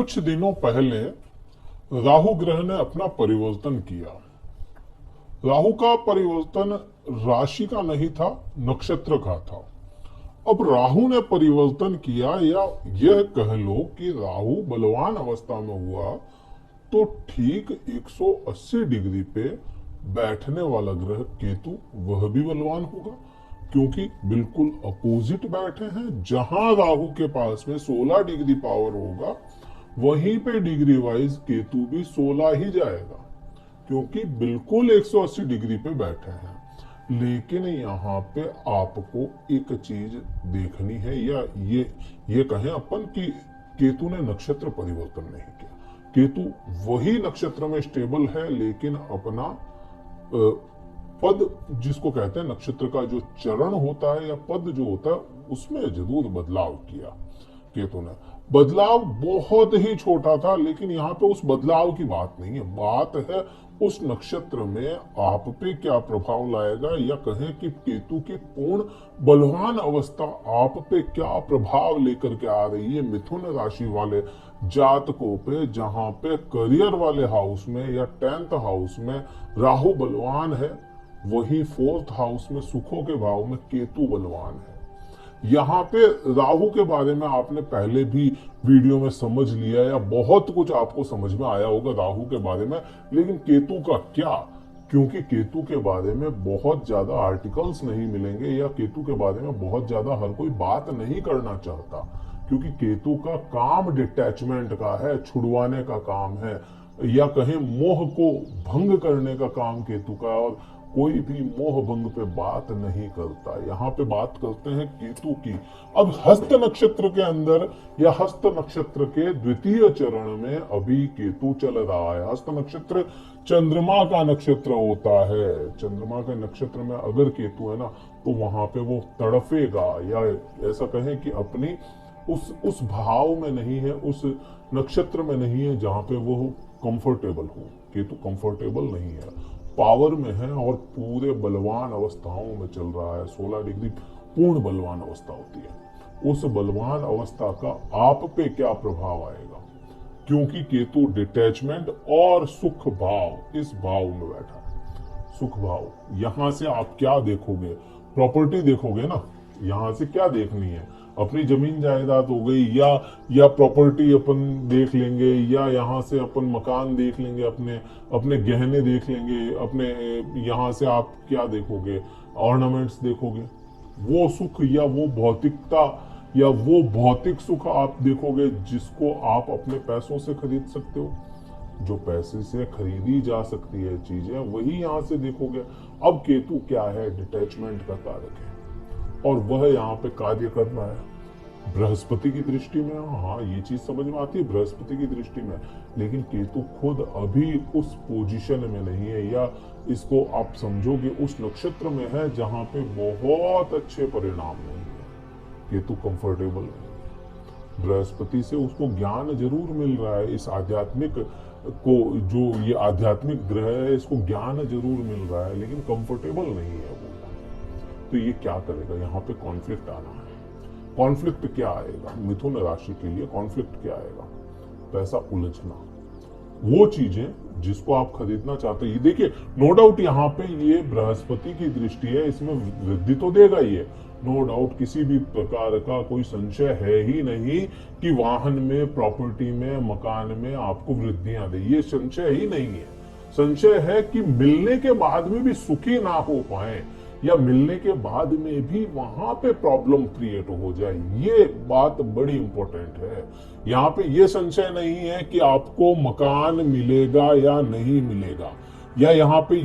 कुछ दिनों पहले राहु ग्रह ने अपना परिवर्तन किया। राहु का परिवर्तन राशि का नहीं था, नक्षत्र का था। अब राहु ने परिवर्तन किया, या यह कह लो कि राहु बलवान अवस्था में हुआ, तो ठीक 180 डिग्री पे बैठने वाला ग्रह केतु वह भी बलवान होगा, क्योंकि बिल्कुल अपोजिट बैठे हैं। जहां राहु के पास में 16 डिग्री पावर होगा, वहीं पे डिग्री वाइज केतु भी 16 ही जाएगा, क्योंकि बिल्कुल 180 डिग्री पे बैठे हैं। लेकिन यहाँ पे आपको एक चीज देखनी है, या ये कहें अपन कि केतु ने नक्षत्र परिवर्तन नहीं किया। केतु वही नक्षत्र में स्टेबल है, लेकिन अपना पद, जिसको कहते हैं नक्षत्र का जो चरण होता है या पद जो होता है, उसमें जरूर बदलाव किया केतु ने। बदलाव बहुत ही छोटा था, लेकिन यहाँ पे उस बदलाव की बात नहीं है। बात है उस नक्षत्र में आप पे क्या प्रभाव लाएगा, या कहें कि केतु की पूर्ण बलवान अवस्था आप पे क्या प्रभाव लेकर के आ रही है मिथुन राशि वाले जातकों पे, जहां पे करियर वाले हाउस में या 10th हाउस में राहु बलवान है, वही 4th हाउस में सुखों के भाव में केतु बलवान है। यहाँ पे राहु के बारे में आपने पहले भी वीडियो में समझ लिया, या बहुत कुछ आपको समझ में आया होगा राहु के बारे में, लेकिन केतु का क्या? क्योंकि केतु के बारे में बहुत ज्यादा आर्टिकल्स नहीं मिलेंगे, या केतु के बारे में बहुत ज्यादा हर कोई बात नहीं करना चाहता, क्योंकि केतु का काम डिटैचमेंट का है, छुड़वाने का काम है, या कहें मोह को भंग करने का काम केतु का। और कोई भी मोह भंग पे बात नहीं करता। यहाँ पे बात करते हैं केतु की। अब हस्त नक्षत्र के अंदर, या हस्त नक्षत्र के द्वितीय चरण में अभी केतु चल रहा है। हस्त नक्षत्र चंद्रमा का नक्षत्र होता है। चंद्रमा के नक्षत्र में अगर केतु है ना, तो वहां पे वो तड़फेगा, या ऐसा कहें कि अपनी उस भाव में नहीं है, उस नक्षत्र में नहीं है जहां पे वो कंफर्टेबल हो। केतु कंफर्टेबल नहीं है, पावर में है, और पूरे बलवान अवस्थाओं में चल रहा है। 16 डिग्री पूर्ण बलवान अवस्था होती है। उस बलवान अवस्था का आप पे क्या प्रभाव आएगा, क्योंकि केतु डिटैचमेंट और सुख भाव, इस भाव में बैठा है। सुख भाव, यहां से आप क्या देखोगे? प्रॉपर्टी देखोगे ना। यहां से क्या देखनी है? अपनी जमीन जायदाद हो गई, या प्रॉपर्टी अपन देख लेंगे, या यहाँ से अपन मकान देख लेंगे, अपने गहने देख लेंगे, अपने यहाँ से आप क्या देखोगे? ऑर्नामेंट्स देखोगे। वो सुख या वो भौतिकता या वो भौतिक सुख आप देखोगे, जिसको आप अपने पैसों से खरीद सकते हो। जो पैसे से खरीदी जा सकती है चीजें, वही यहाँ से देखोगे। अब केतु क्या है? डिटैचमेंट का कारक है, और वह यहाँ पे कार्य कर रहा है बृहस्पति की दृष्टि में। हाँ, ये चीज समझ में आती है बृहस्पति की दृष्टि में, लेकिन केतु खुद अभी उस पोजीशन में नहीं है, या इसको आप समझोगे उस नक्षत्र में है जहां पे बहुत अच्छे परिणाम नहीं है। केतु कंफर्टेबल नहीं है। बृहस्पति से उसको ज्ञान जरूर मिल रहा है, इस आध्यात्मिक को, जो ये आध्यात्मिक ग्रह है, इसको ज्ञान जरूर मिल रहा है, लेकिन कंफर्टेबल नहीं है वो। तो ये क्या करेगा? यहाँ पे कॉन्फ्लिक्ट आना है। कॉन्फ्लिक्ट क्या आएगा मिथुन राशि के लिए? कॉन्फ्लिक्ट क्या आएगा? पैसा उलझना, वो चीजें जिसको आप खरीदना चाहते हैं। देखिए, नो डाउट यहाँ पे ये बृहस्पति की दृष्टि है, इसमें वृद्धि तो देगा ये, नो डाउट। किसी भी प्रकार का कोई संशय है ही नहीं कि वाहन में, प्रॉपर्टी में, मकान में आपको वृद्धियां दे, ये संशय ही नहीं है। संशय है कि मिलने के बाद में भी सुखी ना हो पाए, या मिलने के बाद में भी वहां पे प्रॉब्लम क्रिएट हो जाए। ये बात बड़ी इंपॉर्टेंट है। यहाँ पे ये संशय नहीं है कि आपको मकान मिलेगा या नहीं मिलेगा, या यहाँ पे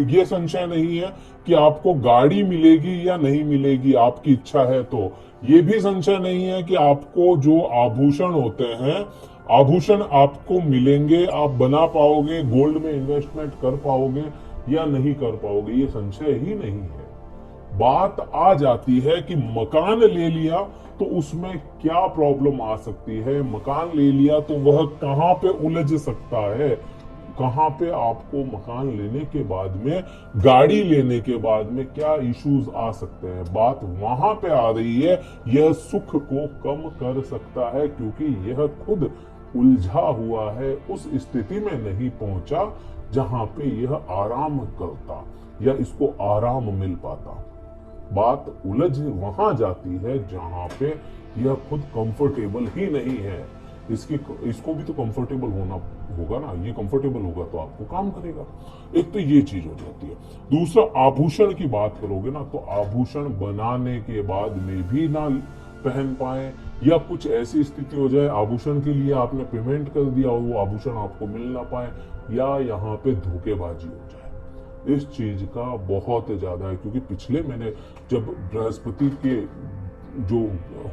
ये संशय नहीं है कि आपको गाड़ी मिलेगी या नहीं मिलेगी, आपकी इच्छा है तो। ये भी संशय नहीं है कि आपको जो आभूषण होते हैं, आभूषण आपको मिलेंगे, आप बना पाओगे, गोल्ड में इन्वेस्टमेंट कर पाओगे या नहीं कर पाओगे। ये संशय ही नहीं है। बात आ जाती है कि मकान ले लिया तो उसमें क्या प्रॉब्लम आ सकती है, मकान ले लिया तो वह कहां पे उलझ सकता है, कहां पे आपको मकान लेने के बाद में, गाड़ी लेने के बाद में क्या इश्यूज आ सकते हैं। बात वहां पे आ रही है। यह सुख को कम कर सकता है, क्योंकि यह खुद उलझा हुआ है, उस स्थिति में नहीं पहुंचा जहां पे यह आराम करता या इसको आराम मिल पाता। बात उलझ वहां जाती है जहां पे यह खुद कंफर्टेबल ही नहीं है। इसको भी तो कंफर्टेबल होना होगा ना, ये कंफर्टेबल होगा तो आपको काम करेगा। एक तो ये चीज हो जाती है। दूसरा, आभूषण की बात करोगे ना, तो आभूषण बनाने के बाद में भी ना पहन पाए, या कुछ ऐसी स्थिति हो जाए आभूषण के लिए आपने पेमेंट कर दिया और वो आभूषण आपको मिल ना पाए, या यहाँ पे धोखेबाजी हो जाए। इस चीज का बहुत ज्यादा है, क्योंकि पिछले महीने जब बृहस्पति के जो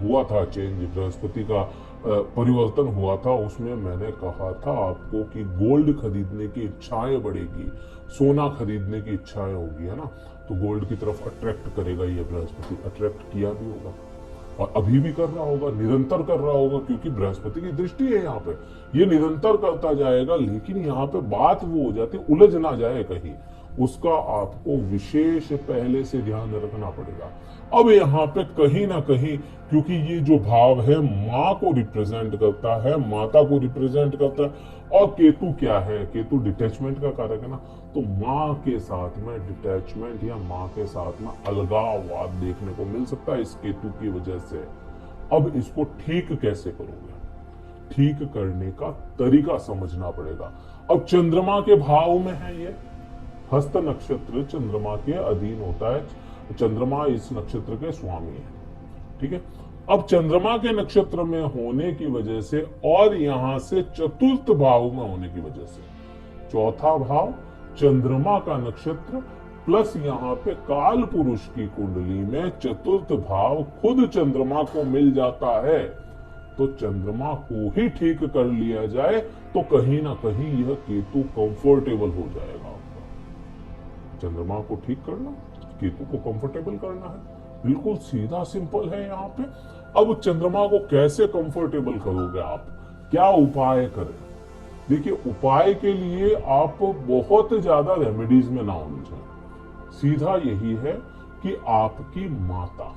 हुआ था चेंज, बृहस्पति का परिवर्तन हुआ था, उसमें मैंने कहा था आपको कि गोल्ड खरीदने की इच्छाएं बढ़ेगी, सोना खरीदने की इच्छाएं होगी, है ना, तो गोल्ड की तरफ अट्रैक्ट करेगा ये बृहस्पति। अट्रैक्ट किया भी होगा और अभी भी कर रहा होगा, निरंतर कर रहा होगा, क्योंकि बृहस्पति की दृष्टि है यहाँ पे, ये निरंतर करता जाएगा। लेकिन यहाँ पे बात वो हो जाती, उलझ ना जाए कहीं, उसका आपको विशेष पहले से ध्यान रखना पड़ेगा। अब यहाँ पे कहीं ना कहीं, क्योंकि ये जो भाव है माँ को रिप्रेजेंट करता है, माता को रिप्रेजेंट करता है, और केतु क्या है, केतु डिटैचमेंट का कारक है ना, तो माँ के साथ में डिटैचमेंट या माँ के साथ में अलगाववाद देखने को मिल सकता है इस केतु की वजह से। अब इसको ठीक कैसे करोगे, ठीक करने का तरीका समझना पड़ेगा। अब चंद्रमा के भाव में है ये, हस्त नक्षत्र चंद्रमा के अधीन होता है, चंद्रमा इस नक्षत्र के स्वामी है, ठीक है। अब चंद्रमा के नक्षत्र में होने की वजह से और यहां से चतुर्थ भाव में होने की वजह से, चौथा भाव चंद्रमा का नक्षत्र प्लस यहाँ पे काल पुरुष की कुंडली में चतुर्थ भाव खुद चंद्रमा को मिल जाता है, तो चंद्रमा को ही ठीक कर लिया जाए तो कहीं ना कहीं यह केतु कंफर्टेबल हो जाएगा। चंद्रमा को ठीक करना, केतु को कंफर्टेबल करना है, बिल्कुल सीधा सिंपल है यहाँ पे। अब चंद्रमा को कैसे कंफर्टेबल करोगे आप, क्या उपाय करें? देखिए, उपाय के लिए आप बहुत ज्यादा रेमेडीज में ना उलझें, सीधा यही है कि आपकी माता,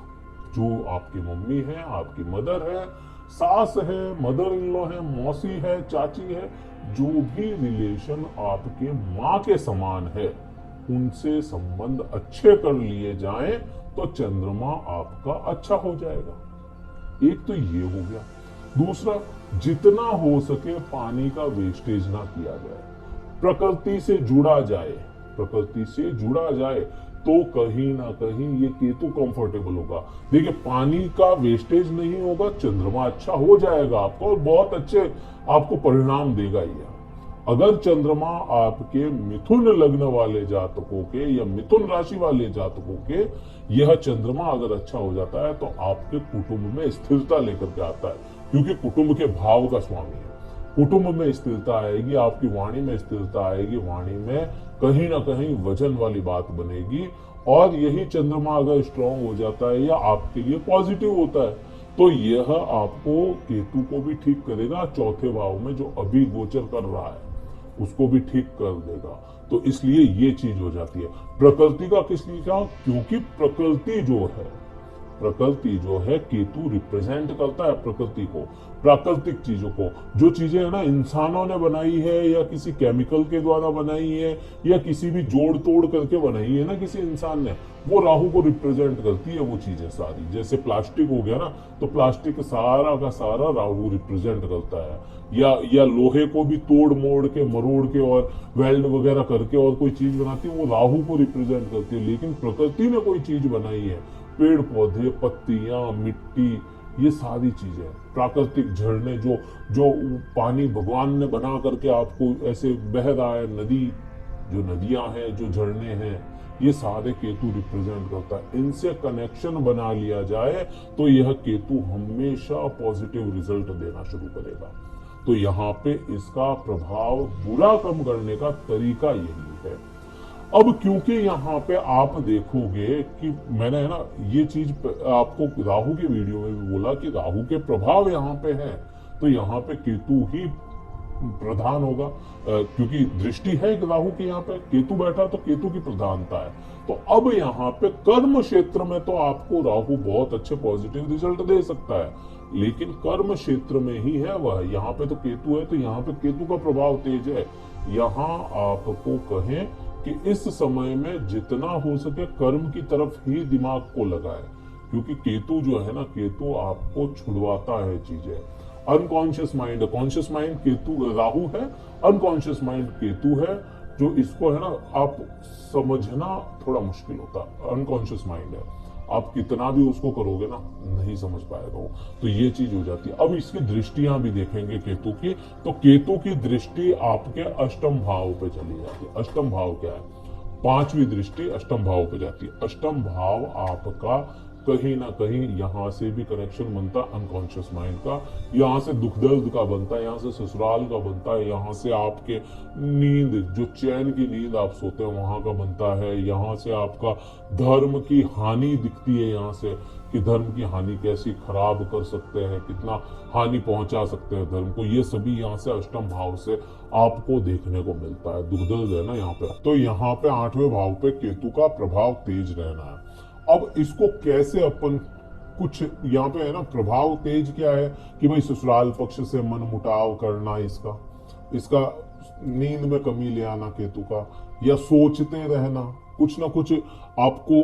जो आपकी मम्मी है, आपकी मदर है, सास है, मदर इन लॉ है, मौसी है, चाची है, जो भी रिलेशन आपके माँ के समान है, उनसे संबंध अच्छे कर लिए जाएं तो चंद्रमा आपका अच्छा हो जाएगा। एक तो ये हो गया। दूसरा, जितना हो सके पानी का वेस्टेज ना किया जाए, प्रकृति से जुड़ा जाए, प्रकृति से जुड़ा जाए तो कहीं ना कहीं ये केतु कंफर्टेबल होगा। देखिए, पानी का वेस्टेज नहीं होगा, चंद्रमा अच्छा हो जाएगा आपको और बहुत अच्छे आपको परिणाम देगा ये। अगर चंद्रमा आपके मिथुन लग्न वाले जातकों के या मिथुन राशि वाले जातकों के, यह चंद्रमा अगर अच्छा हो जाता है तो आपके कुटुंब में स्थिरता लेकर के आता है, क्योंकि कुटुंब के भाव का स्वामी है। कुटुंब में स्थिरता आएगी, आपकी वाणी में स्थिरता आएगी, वाणी में कहीं ना कहीं वजन वाली बात बनेगी, और यही चंद्रमा अगर स्ट्रांग हो जाता है या आपके लिए पॉजिटिव होता है तो यह आपको केतु को भी ठीक करेगा, चौथे भाव में जो अभी गोचर कर रहा है उसको भी ठीक कर देगा। तो इसलिए ये चीज हो जाती है। प्रकृति का किस लिए क्या, क्योंकि प्रकृति जो है केतु रिप्रेजेंट करता है प्रकृति को, प्राकृतिक चीजों को। जो चीजें है ना इंसानों ने बनाई है या किसी केमिकल के द्वारा बनाई है या किसी भी जोड़ तोड़ करके बनाई है ना किसी इंसान ने, वो राहु को रिप्रेजेंट करती है वो चीजें सारी। जैसे प्लास्टिक हो गया ना, तो प्लास्टिक सारा का सारा राहु रिप्रेजेंट करता है। या लोहे को भी तोड़ मोड़ के मरोड़ के और वेल्ड वगैरह करके और कोई चीज बनाती है, वो राहु को रिप्रेजेंट करती है। लेकिन प्रकृति ने कोई चीज बनाई है, पेड़ पौधे, पत्तियां, मिट्टी, ये सारी चीजें, प्राकृतिक झरने, जो पानी भगवान ने बना करके आपको ऐसे बह रहा है, नदी, जो नदियां हैं, जो झरने हैं, ये सारे केतु रिप्रेजेंट करता है। इनसे कनेक्शन बना लिया जाए तो यह केतु हमेशा पॉजिटिव रिजल्ट देना शुरू करेगा। तो यहाँ पे इसका प्रभाव बुरा कम करने का तरीका यही है। अब क्योंकि यहाँ पे आप देखोगे कि मैंने है ना ये चीज आपको राहु के वीडियो में भी बोला कि राहु के प्रभाव यहाँ पे है, तो यहाँ पे केतु ही प्रधान होगा, क्योंकि दृष्टि है एक राहु की, यहाँ पे केतु बैठा तो केतु की प्रधानता है। तो अब यहाँ पे कर्म क्षेत्र में तो आपको राहु बहुत अच्छे पॉजिटिव रिजल्ट दे सकता है, लेकिन कर्म क्षेत्र में ही है वह, यहाँ पे तो केतु है, तो यहाँ पे केतु का प्रभाव तेज है। यहाँ आपको कहें कि इस समय में जितना हो सके कर्म की तरफ ही दिमाग को लगाए, क्योंकि केतु जो है ना, केतु आपको छुड़वाता है चीजें। Unconscious mind, conscious mind Ketu Rahu है, अनकॉन्शियस माइंड केतु है, जो इसको है ना आप समझना थोड़ा मुश्किल होता है। अनकॉन्शियस माइंड है, आप कितना भी उसको करोगे ना नहीं समझ पाएगा वो, तो ये चीज हो जाती है। अब इसकी दृष्टियां भी देखेंगे केतु की, तो केतु की दृष्टि आपके अष्टम भाव पे चली जाती है। अष्टम भाव क्या है? पांचवी दृष्टि अष्टम भाव पे जाती है। अष्टम भाव आपका कहीं ना कहीं यहां से भी कनेक्शन बनता है अनकॉन्शियस माइंड का, यहां से दुख दर्द का बनता है, यहां से ससुराल का बनता है, यहां से आपके नींद, जो चैन की नींद आप सोते हैं वहां का बनता है, यहां से आपका धर्म की हानि दिखती है, यहां से कि धर्म की हानि कैसी खराब कर सकते हैं, कितना हानि पहुंचा सकते हैं धर्म को, ये सभी यहाँ से अष्टम भाव से आपको देखने को मिलता है। दुख दर्द है ना यहाँ पे, तो यहाँ पे आठवें भाव पे केतु का प्रभाव तेज रहना है। अब इसको कैसे अपन कुछ यहाँ पे है ना, प्रभाव तेज क्या है कि भाई ससुराल पक्ष से मन मुटाव करना, इसका नींद में कमी ले आना केतु का, या सोचते रहना कुछ ना कुछ, आपको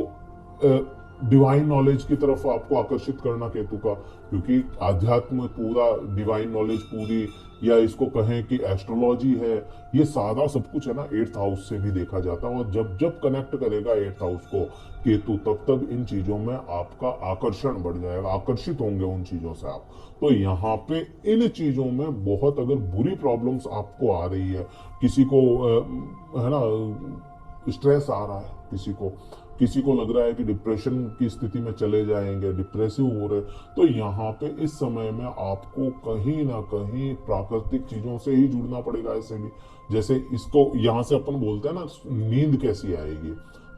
डिवाइन नॉलेज की तरफ आपको आकर्षित करना केतु का, क्योंकि आध्यात्म पूरा, डिवाइन नॉलेज पूरी, या इसको कहें कि एस्ट्रोलॉजी है, ये सारा सब कुछ है ना 8th हाउस से भी देखा जाता है। और जब जब कनेक्ट करेगा 8th हाउस को केतु, तब तब इन चीजों में आपका आकर्षण बढ़ जाएगा, आकर्षित होंगे उन चीजों से आप। तो यहाँ पे इन चीजों में बहुत अगर बुरी प्रॉब्लम्स आपको आ रही है, किसी को है ना स्ट्रेस आ रहा है, किसी को लग रहा है कि डिप्रेशन की स्थिति में चले जाएंगे, डिप्रेसिव हो रहे, तो यहाँ पे इस समय में आपको कहीं ना कहीं प्राकृतिक चीजों से ही जुड़ना पड़ेगा। ऐसे भी जैसे इसको यहाँ से अपन बोलते हैं ना नींद कैसी आएगी,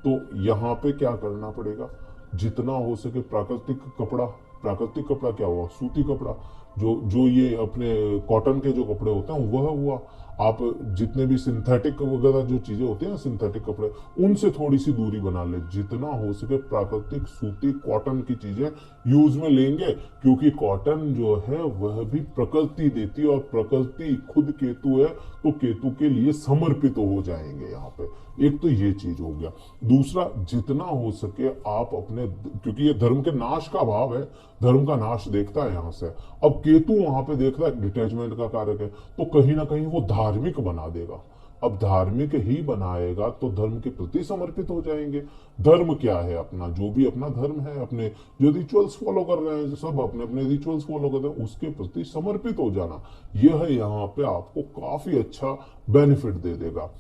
तो यहाँ पे क्या करना पड़ेगा, जितना हो सके प्राकृतिक कपड़ा क्या हुआ, सूती कपड़ा, जो ये अपने कॉटन के जो कपड़े होते हैं वह हुआ। आप जितने भी सिंथेटिक वगैरह जो चीजें होती है ना, सिंथेटिक कपड़े, उनसे थोड़ी सी दूरी बना ले, जितना हो सके प्राकृतिक सूती कॉटन की चीजें यूज में लेंगे, क्योंकि कॉटन जो है वह भी प्रकृति देती है, और प्रकृति खुद केतु है, तो केतु के लिए समर्पित हो जाएंगे यहाँ पे। एक तो ये चीज हो गया। दूसरा, जितना हो सके आप अपने, क्योंकि ये धर्म के नाश का भाव है, धर्म का नाश देखता है यहाँ से, अब केतु वहां पे देख रहा है डिटैचमेंट का कारक है, तो कहीं ना कहीं वो धार्मिक बना देगा। अब धार्मिक ही बनाएगा तो धर्म के प्रति समर्पित हो जाएंगे। धर्म क्या है अपना, जो भी अपना धर्म है, अपने जो रिचुअल्स फॉलो कर रहे हैं, सब अपने अपने रिचुअल्स फॉलो कर रहे हैं, उसके प्रति समर्पित हो जाना, यह यहाँ पे आपको काफी अच्छा बेनिफिट दे देगा।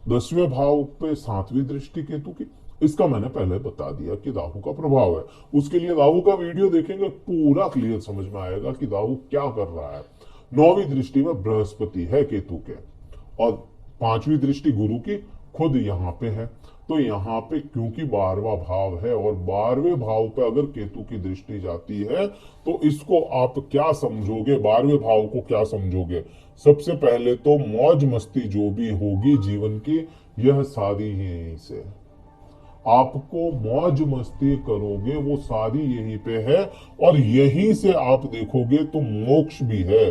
10वें भाव पे 7वीं दृष्टि केतु की, इसका मैंने पहले बता दिया कि राहु का प्रभाव है। उसके लिए राहु का वीडियो देखेंगे, पूरा क्लियर समझ में आएगा कि राहु क्या कर रहा है। 9वीं दृष्टि में बृहस्पति है केतु के, और 5वीं दृष्टि गुरु की खुद यहाँ पे है। तो यहाँ पे क्योंकि 12वां भाव है, और 12वें भाव पे अगर केतु की दृष्टि जाती है, तो इसको आप क्या समझोगे, 12वें भाव को क्या समझोगे? सबसे पहले तो मौज मस्ती जो भी होगी जीवन की, यह सारी ही यहीं से, आपको मौज मस्ती करोगे वो सारी यहीं पे है, और यहीं से आप देखोगे तो मोक्ष भी है।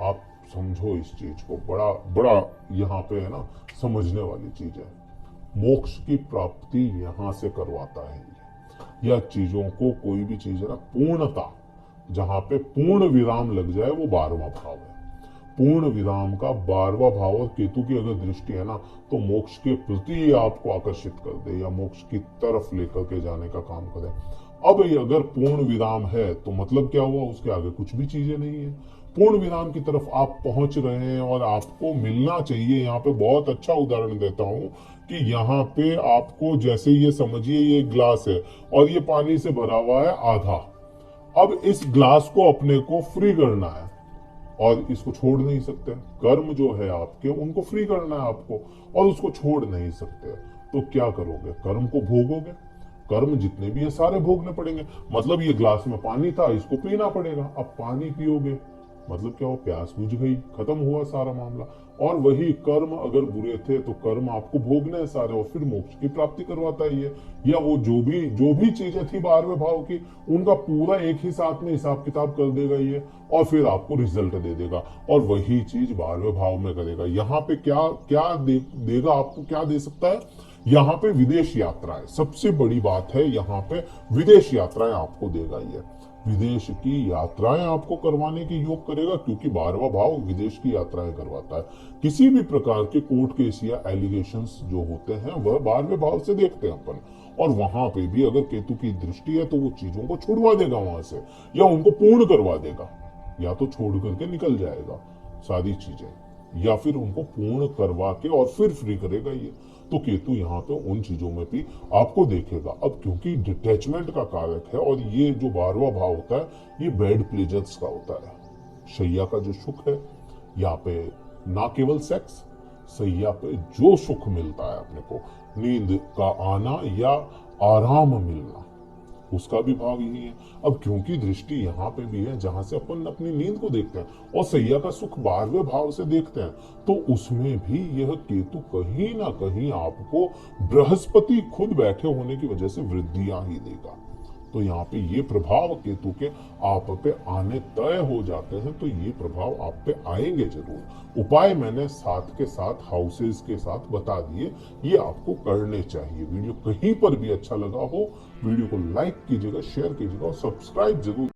आप समझो इस चीज को, बड़ा बड़ा यहाँ पे है ना समझने वाली चीज है। मोक्ष की प्राप्ति यहां से करवाता है या चीजों को, कोई भी चीज है ना पूर्णता, जहां पे पूर्ण विराम लग जाए, वो 12वां भाव है। पूर्ण विराम का 12वां भाव, और केतु की अगर दृष्टि है ना, तो मोक्ष के प्रति आपको आकर्षित कर दे, या मोक्ष की तरफ लेकर के जाने का काम करे। अब ये अगर पूर्ण विराम है तो मतलब क्या हुआ, उसके आगे कुछ भी चीजें नहीं है। पूर्ण विराम की तरफ आप पहुंच रहे हैं, और आपको मिलना चाहिए। यहाँ पे बहुत अच्छा उदाहरण देता हूं कि यहाँ पे आपको, जैसे ये समझिए ये ग्लास है और ये पानी से भरा हुआ है आधा। अब इस ग्लास को अपने को फ्री करना है, और इसको छोड़ नहीं सकते। कर्म जो है आपके, उनको फ्री करना है आपको, और उसको छोड़ नहीं सकते। तो क्या करोगे, कर्म को भोगोगे। कर्म जितने भी है सारे भोगने पड़ेंगे। मतलब ये ग्लास में पानी था, इसको पीना पड़ेगा। अब पानी पियोगे मतलब क्या, वो प्यास बुझ गई, खत्म हुआ सारा मामला। और वही कर्म अगर बुरे थे तो कर्म आपको भोगने हैं सारे, और फिर मोक्ष की प्राप्ति करवाता है ये। या वो जो भी चीजें थी 12वें भाव की, उनका पूरा एक ही साथ में हिसाब किताब कर देगा ये, और फिर आपको रिजल्ट दे देगा। और वही चीज 12वें भाव में करेगा। यहाँ पे क्या क्या देगा आपको, क्या दे सकता है? यहाँ पे विदेश यात्राएं सबसे बड़ी बात है। यहाँ पे विदेश यात्राएं आपको देगा ये। विदेश की यात्राएं आपको करवाने की योग करेगा, क्योंकि 12वां भाव विदेश की यात्राएं करवाता है। किसी भी प्रकार के कोर्ट केस या एलिगेशंस जो होते हैं वह 12वें भाव से देखते हैं अपन। और वहां पे भी अगर केतु की दृष्टि है तो वो चीजों को छुड़वा देगा वहां से, या उनको पूर्ण करवा देगा, या तो छोड़ करके निकल जाएगा सारी चीजें, या फिर उनको पूर्ण करवा के और फिर फ्री करेगा ये। तो केतु यहाँ पे उन चीजों में भी आपको देखेगा। अब क्योंकि डिटैचमेंट का कारक है, और ये जो 12वां भाव होता है ये बेड प्लेजर्स का होता है, शैया का जो सुख है। यहाँ पे ना केवल सेक्स, सैया पे जो सुख मिलता है अपने को, नींद का आना या आराम मिलना, उसका भी भाव यही है। अब क्योंकि दृष्टि यहाँ पे भी है जहां से अपन अपनी नींद को देखते हैं, और सैया का सुख 12वें भाव से देखते हैं, तो उसमें भी यह केतु कहीं ना कहीं आपको बृहस्पति खुद बैठे होने की वजह से वृद्धियां ही देगा। तो यहाँ पे ये प्रभाव केतु के आप पे आने तय हो जाते हैं। तो ये प्रभाव आप पे आएंगे जरूर। उपाय मैंने साथ के साथ हाउसेस के साथ बता दिए, ये आपको करने चाहिए। वीडियो कहीं पर भी अच्छा लगा हो, वीडियो को लाइक कीजिएगा, शेयर कीजिएगा और सब्सक्राइब जरूर